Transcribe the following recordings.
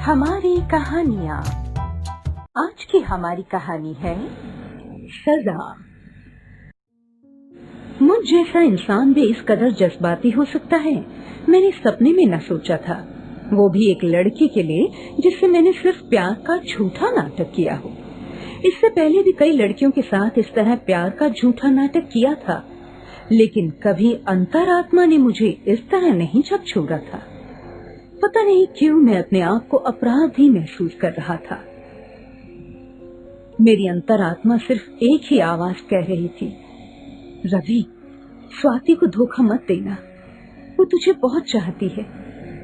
हमारी कहानियाँ। आज की हमारी कहानी है सजा। मुझ जैसा इंसान भी इस कदर जज्बाती हो सकता है, मैंने सपने में न सोचा था, वो भी एक लड़की के लिए जिससे मैंने सिर्फ प्यार का झूठा नाटक किया हो। इससे पहले भी कई लड़कियों के साथ इस तरह प्यार का झूठा नाटक किया था, लेकिन कभी अंतरात्मा ने मुझे इस तरह नहीं झकझोरा था। पता नहीं क्यों मैं अपने आप को अपराधी महसूस कर रहा था। मेरी अंतरात्मा सिर्फ एक ही आवाज कह रही थी, रवि, स्वाति को धोखा मत देना, वो तुझे बहुत चाहती है,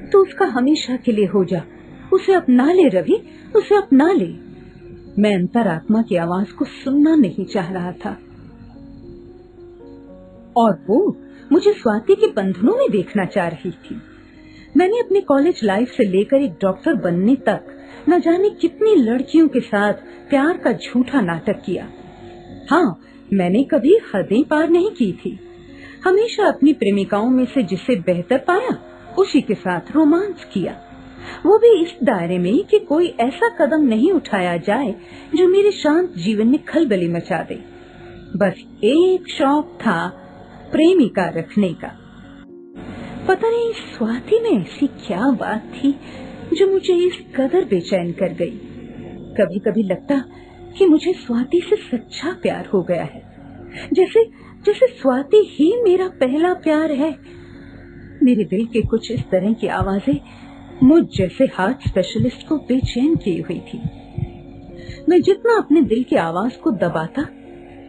तो उसका हमेशा के लिए हो जा, उसे अपना ले रवि, उसे अपना ले। मैं अंतरात्मा की आवाज को सुनना नहीं चाह रहा था, और वो मुझे स्वाति के बंधनों में देखना चाह रही थी। मैंने अपनी कॉलेज लाइफ से लेकर एक डॉक्टर बनने तक न जाने कितनी लड़कियों के साथ प्यार का झूठा नाटक किया। हाँ, मैंने कभी हदें पार नहीं की थी। हमेशा अपनी प्रेमिकाओं में से जिसे बेहतर पाया उसी के साथ रोमांस किया, वो भी इस दायरे में कि कोई ऐसा कदम नहीं उठाया जाए जो मेरे शांत जीवन में खलबली मचा दे। बस एक शौक था, प्रेमिका रखने का। पता नहीं स्वाति में ऐसी क्या बात थी जो मुझे इस कदर बेचैन कर गई। कभी कभी लगता कि मुझे स्वाति से सच्चा प्यार हो गया है, जैसे स्वाति ही मेरा पहला प्यार है। मेरे दिल के कुछ इस तरह की आवाजें मुझ जैसे हार्ट स्पेशलिस्ट को बेचैन किए हुई थी। मैं जितना अपने दिल की आवाज को दबाता,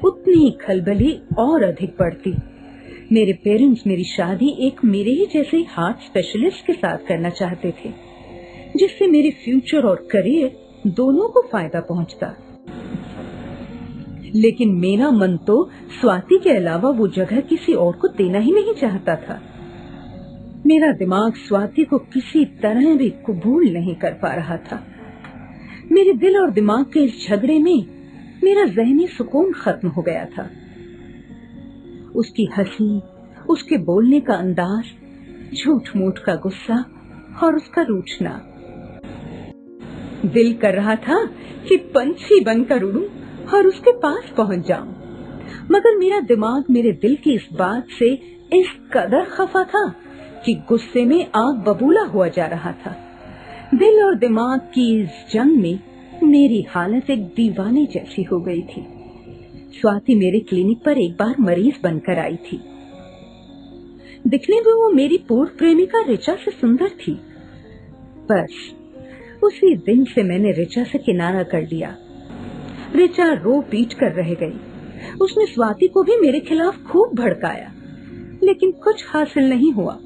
उतनी खलबली और अधिक बढ़ती। मेरे पेरेंट्स मेरी शादी एक मेरे ही जैसे हार्ट स्पेशलिस्ट के साथ करना चाहते थे, जिससे मेरे फ्यूचर और करियर दोनों को फायदा पहुंचता। लेकिन मेरा मन तो स्वाति के अलावा वो जगह किसी और को देना ही नहीं चाहता था। मेरा दिमाग स्वाति को किसी तरह भी कबूल नहीं कर पा रहा था। मेरे दिल और दिमाग के इस झगड़े में मेरा ज़हनी सुकून खत्म हो गया था। उसकी हंसी, उसके बोलने का अंदाज, झूठ मूठ का गुस्सा और उसका रूठना। दिल कर रहा था कि पंछी बनकर उड़ूं और उसके पास पहुंच जाऊं, मगर मेरा दिमाग मेरे दिल की इस बात से इस कदर खफा था कि गुस्से में आग बबूला हुआ जा रहा था। दिल और दिमाग की इस जंग में मेरी हालत एक दीवाने जैसी हो गई थी। स्वाति मेरे क्लिनिक पर एक बार मरीज बनकर आई थी। दिखने में वो मेरी पूर्व प्रेमिका ऋचा से सुंदर थी। बस उसी दिन से मैंने ऋचा से किनारा कर लिया। ऋचा रो पीट कर रह गई। उसने स्वाति को भी मेरे खिलाफ खूब भड़काया, लेकिन कुछ हासिल नहीं हुआ,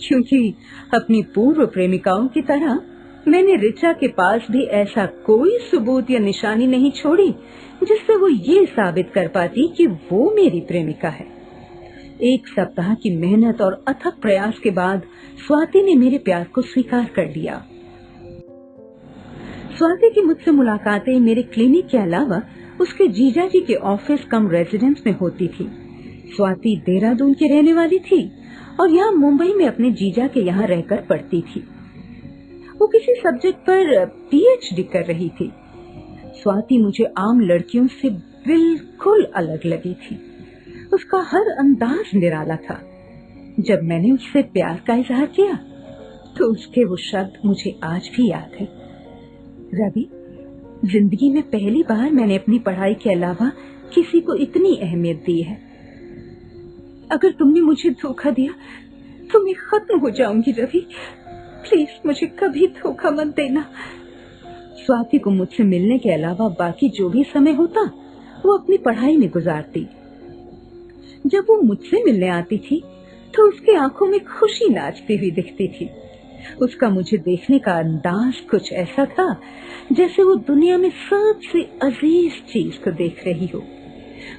क्योंकि अपनी पूर्व प्रेमिकाओं की तरह मैंने ऋचा के पास भी ऐसा कोई सबूत या निशानी नहीं छोड़ी जिससे वो ये साबित कर पाती कि वो मेरी प्रेमिका है। एक सप्ताह की मेहनत और अथक प्रयास के बाद स्वाति ने मेरे प्यार को स्वीकार कर लिया। स्वाति की मुझसे मुलाकातें मेरे क्लिनिक के अलावा उसके जीजाजी के ऑफिस कम रेजिडेंस में होती थी। स्वाति देहरादून की रहने वाली थी और यहाँ मुंबई में अपने जीजा के यहाँ रहकर पढ़ती थी। वो किसी सब्जेक्ट पर पीएचडी कर रही थी। स्वाति मुझे आम लड़कियों से बिल्कुल अलग लगी थी। उसका हर अंदाज निराला था। जब मैंने उससे प्यार का इजहार किया तो उसके वो शब्द मुझे आज भी याद है, रवि, जिंदगी में पहली बार मैंने अपनी पढ़ाई के अलावा किसी को इतनी अहमियत दी है। अगर तुमने मुझे धोखा दिया तो मैं खत्म हो जाऊंगी रवि, प्लीज मुझे कभी धोखा मत देना। स्वाति को मुझसे मिलने के अलावा बाकी जो भी समय होता वो अपनी पढ़ाई में गुजारती। जब वो मुझसे मिलने आती थी तो उसकी आंखों में खुशी नाचती हुई दिखती थी। उसका मुझे देखने का अंदाज कुछ ऐसा था जैसे वो दुनिया में सबसे अजीज चीज को देख रही हो।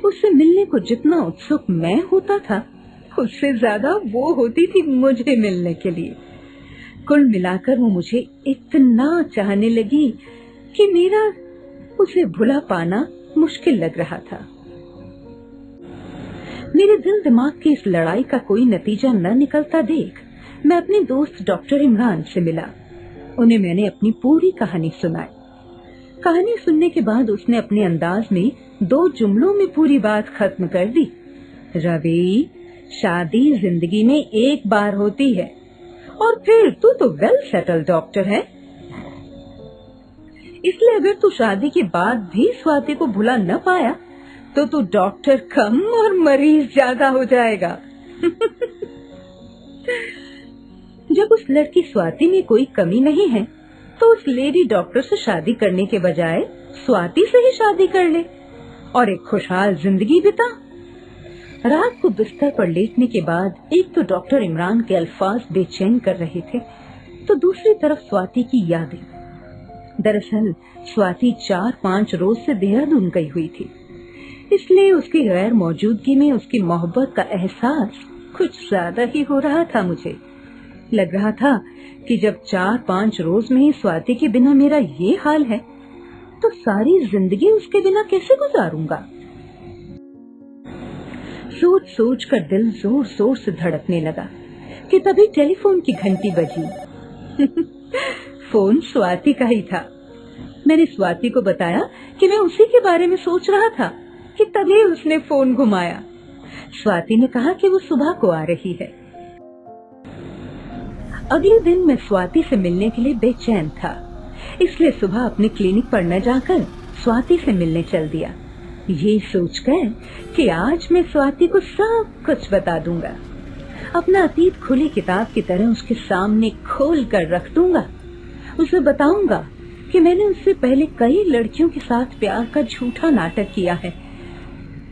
उससे मिलने को जितना उत्सुक मैं होता था, उससे ज्यादा वो होती थी मुझे मिलने के लिए। कुल मिलाकर वो मुझे इतना चाहने लगी कि मेरा उसे भुला पाना मुश्किल लग रहा था। मेरे दिल दिमाग की इस लड़ाई का कोई नतीजा न निकलता देख मैं अपने दोस्त डॉक्टर इमरान से मिला। उन्हें मैंने अपनी पूरी कहानी सुनाई। कहानी सुनने के बाद उसने अपने अंदाज में 2 जुमलों में पूरी बात खत्म कर दी। रवि, शादी जिंदगी में एक बार होती है और फिर तू तो वेल सेटल्ड डॉक्टर है, इसलिए अगर तू शादी के बाद भी स्वाति को भुला न पाया तो तू डॉक्टर कम और मरीज ज्यादा हो जाएगा। जब उस लड़की स्वाति में कोई कमी नहीं है तो उस लेडी डॉक्टर से शादी करने के बजाय स्वाति से ही शादी कर ले और एक खुशहाल जिंदगी बिता। रात को बिस्तर पर लेटने के बाद एक तो डॉक्टर इमरान के अल्फाज बेचैन कर रहे थे तो दूसरी तरफ स्वाति की यादें। दरअसल स्वाति 4-5 रोज से देहरादून गई हुई थी, इसलिए उसकी गैर मौजूदगी में उसकी मोहब्बत का एहसास कुछ ज्यादा ही हो रहा था। मुझे लग रहा था कि जब 4-5 रोज में ही स्वाति के बिना मेरा ये हाल है तो सारी जिंदगी उसके बिना कैसे गुजारूंगा। सोच सोच कर दिल जोर जोर से धड़कने लगा कि तभी टेलीफोन की घंटी बजी। फोन स्वाति का ही था। मैंने स्वाति को बताया कि मैं उसी के बारे में सोच रहा था कि तभी उसने फोन घुमाया। स्वाति ने कहा कि वो सुबह को आ रही है। अगले दिन मैं स्वाति से मिलने के लिए बेचैन था, इसलिए सुबह अपने क्लिनिक पर न जाकर स्वाति से मिलने चल दिया, ये सोचकर कि आज मैं स्वाति को सब कुछ बता दूंगा। अपना अतीत खुली किताब की तरह उसके सामने खोल कर रख दूंगा। उसे बताऊंगा कि मैंने उससे पहले कई लड़कियों के साथ प्यार का झूठा नाटक किया है,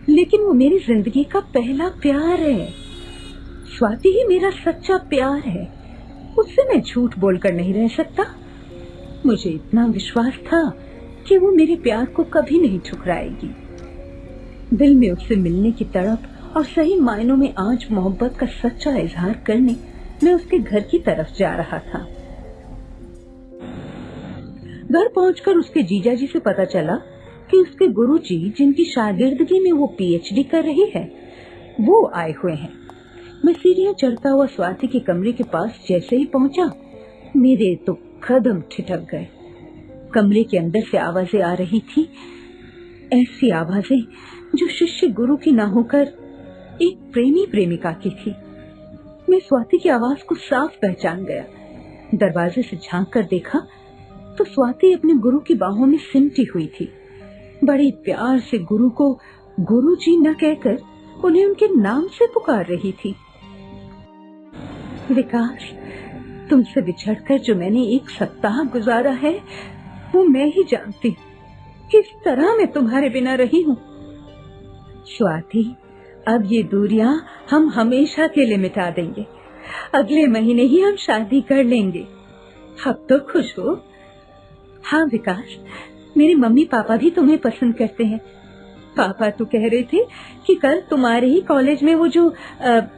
लेकिन वो मेरी जिंदगी का पहला प्यार है। स्वाति ही मेरा सच्चा प्यार है, उससे मैं झूठ बोलकर नहीं रह सकता। मुझे इतना विश्वास था कि वो मेरे प्यार को कभी नहीं ठुकराएगी। दिल में उससे मिलने की तड़प और सही मायनों में आज मोहब्बत का सच्चा इजहार करने मैं उसके घर की तरफ जा रहा था। घर पहुंचकर उसके जीजाजी से पता चला कि उसके गुरुजी, जिनकी शागिर्दगी में वो पीएचडी कर रही है, वो आए हुए हैं। मैं सीढ़ियां चढ़ता हुआ स्वाति के कमरे के पास जैसे ही पहुंचा, मेरे तो कदम ठिठक गए। कमरे के अंदर से आवाजें आ रही थी, ऐसी आवाजें जो शिष्य गुरु की ना होकर एक प्रेमी प्रेमिका की थी। मैं स्वाति की आवाज को साफ पहचान गया। दरवाजे से झांक कर देखा तो स्वाति अपने गुरु की बाहों में सिमटी हुई थी। बड़े प्यार से गुरु को गुरुजी न कहकर उन्हें उनके नाम से पुकार रही थी। विकास, तुमसे बिछड़कर जो मैंने 1 सप्ताह गुजारा है वो मैं ही जानती किस तरह मैं तुम्हारे बिना रही हूँ। स्वाति, अब ये दूरियां हम हमेशा के लिए मिटा देंगे। अगले महीने ही हम शादी कर लेंगे। अब तो खुश हो? हाँ विकास, मेरे मम्मी पापा भी तुम्हें पसंद करते हैं। पापा तो कह रहे थे कि कल तुम्हारे ही कॉलेज में वो जो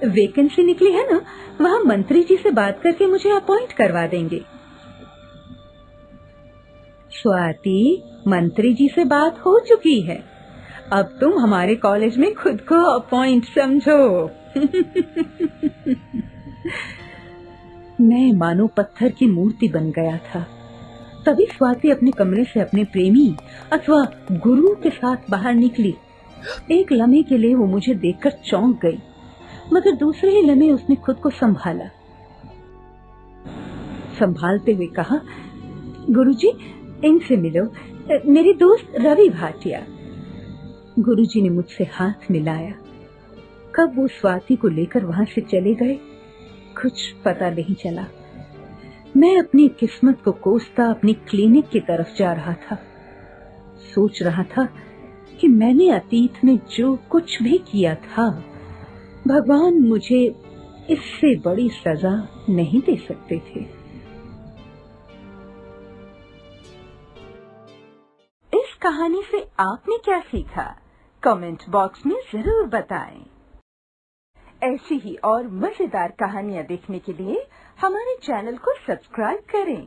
वैकेंसी निकली है ना, वहाँ मंत्री जी से बात करके मुझे अपॉइंट करवा देंगे। स्वाति, मंत्री जी से बात हो चुकी है, अब तुम हमारे कॉलेज में खुद को अपॉइंट समझो। मैं मानो पत्थर की मूर्ति बन गया था। तभी स्वाति अपने कमरे से अपने प्रेमी अथवा गुरु के साथ बाहर निकली। एक लम्हे के लिए वो मुझे देखकर चौंक गई, मगर दूसरे ही लम्हे उसने खुद को संभाला। संभालते हुए कहा, गुरुजी, इनसे मिलो, मेरे दोस्त रवि भाटिया। गुरुजी ने मुझसे हाथ मिलाया। कब वो स्वाति को लेकर वहां से चले गए कुछ पता नहीं चला। मैं अपनी किस्मत को कोसता अपनी क्लिनिक की तरफ जा रहा था। सोच रहा था कि मैंने अतीत में जो कुछ भी किया था, भगवान मुझे इससे बड़ी सजा नहीं दे सकते थे। इस कहानी से आपने क्या सीखा? कमेंट बॉक्स में जरूर बताएं। ऐसी ही और मजेदार कहानियाँ देखने के लिए हमारे चैनल को सब्सक्राइब करें।